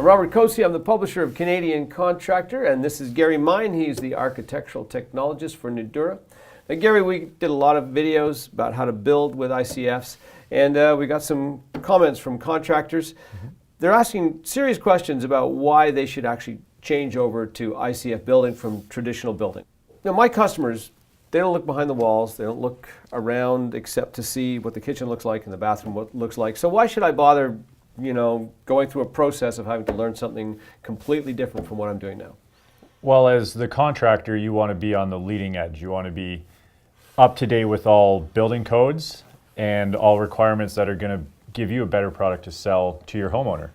Robert Koci, I'm the publisher of Canadian Contractor, and this is Gary Mine. He's the architectural technologist for Nudura. Now, Gary, we did a lot of videos about how to build with ICFs, and we got some comments from contractors. Mm-hmm. They're asking serious questions about why they should actually change over to ICF building from traditional building. Now, my customers, they don't look behind the walls, they don't look around except to see what the kitchen looks like and the bathroom what looks like. So why should I bother going through a process of having to learn something completely different from what I'm doing now? Well, as the contractor, you want to be on the leading edge. You want to be up to date with all building codes and all requirements that are going to give you a better product to sell to your homeowner.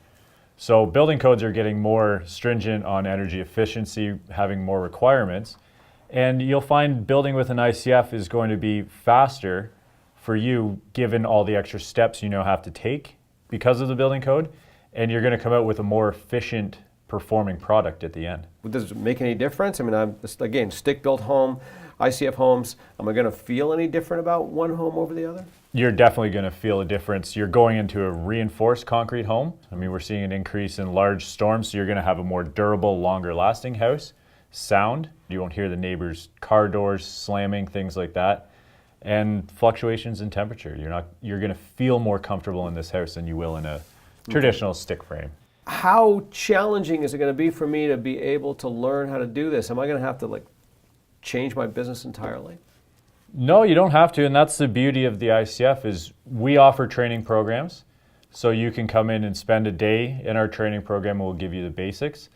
So building codes are getting more stringent on energy efficiency, having more requirements. And you'll find building with an ICF is going to be faster for you, given all the extra steps you have to take because of the building code, and you're going to come out with a more efficient performing product at the end. Does it make any difference? I mean, again, stick-built home, ICF homes, am I going to feel any different about one home over the other? You're definitely going to feel a difference. You're going into a reinforced concrete home. I mean, we're seeing an increase in large storms, so you're going to have a more durable, longer lasting house. Sound, you won't hear the neighbors' car doors slamming, things like that. And fluctuations in temperature. You're going to feel more comfortable in this house than you will in a traditional stick frame. How challenging is it going to be for me to be able to learn how to do this? Am I going to have to change my business entirely? No, you don't have to, and that's the beauty of the ICF is we offer training programs. So you can come in and spend a day in our training program and we'll give you the basics.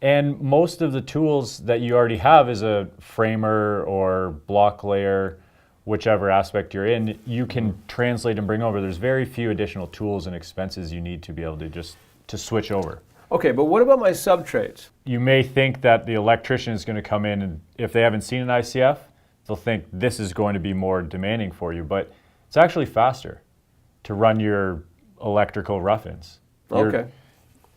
And most of the tools that you already have as a framer or block layer, whichever aspect you're in, you can translate and bring over. There's very few additional tools and expenses you need to be able to switch over. Okay, but what about my subtrades? You may think that the electrician is going to come in and if they haven't seen an ICF, they'll think this is going to be more demanding for you, but it's actually faster to run your electrical rough-ins. Okay.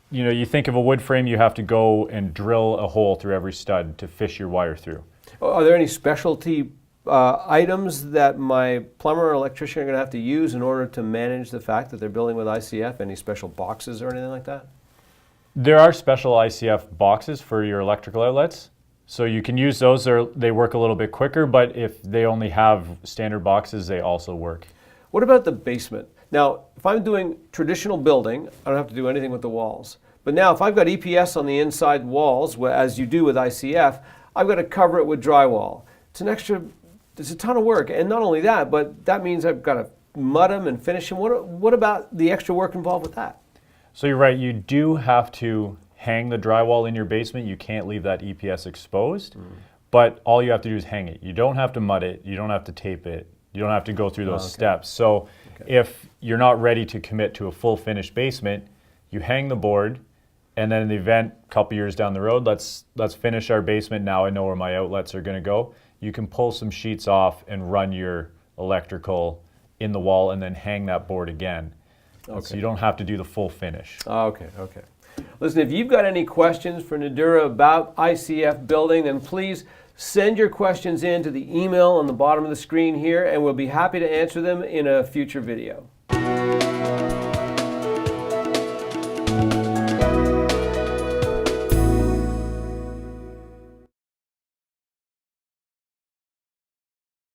You think of a wood frame, you have to go and drill a hole through every stud to fish your wire through. Are there any specialty items that my plumber or electrician are going to have to use in order to manage the fact that they're building with ICF? Any special boxes or anything like that? There are special ICF boxes for your electrical outlets. So you can use those, they work a little bit quicker, but if they only have standard boxes, they also work. What about the basement? Now, if I'm doing traditional building, I don't have to do anything with the walls. But now if I've got EPS on the inside walls, as you do with ICF, I've got to cover it with drywall. It's a ton of work. And not only that, but that means I've got to mud them and finish them. What about the extra work involved with that? So you're right, you do have to hang the drywall in your basement. You can't leave that EPS exposed, but all you have to do is hang it. You don't have to mud it, you don't have to tape it, you don't have to go through those steps. So if you're not ready to commit to a full finished basement, you hang the board, and then in the event, a couple years down the road, let's finish our basement, now I know where my outlets are gonna go. You can pull some sheets off and run your electrical in the wall and then hang that board again. Okay. So you don't have to do the full finish. Okay. Listen, if you've got any questions for Nudura about ICF building, then please send your questions in to the email on the bottom of the screen here, and we'll be happy to answer them in a future video.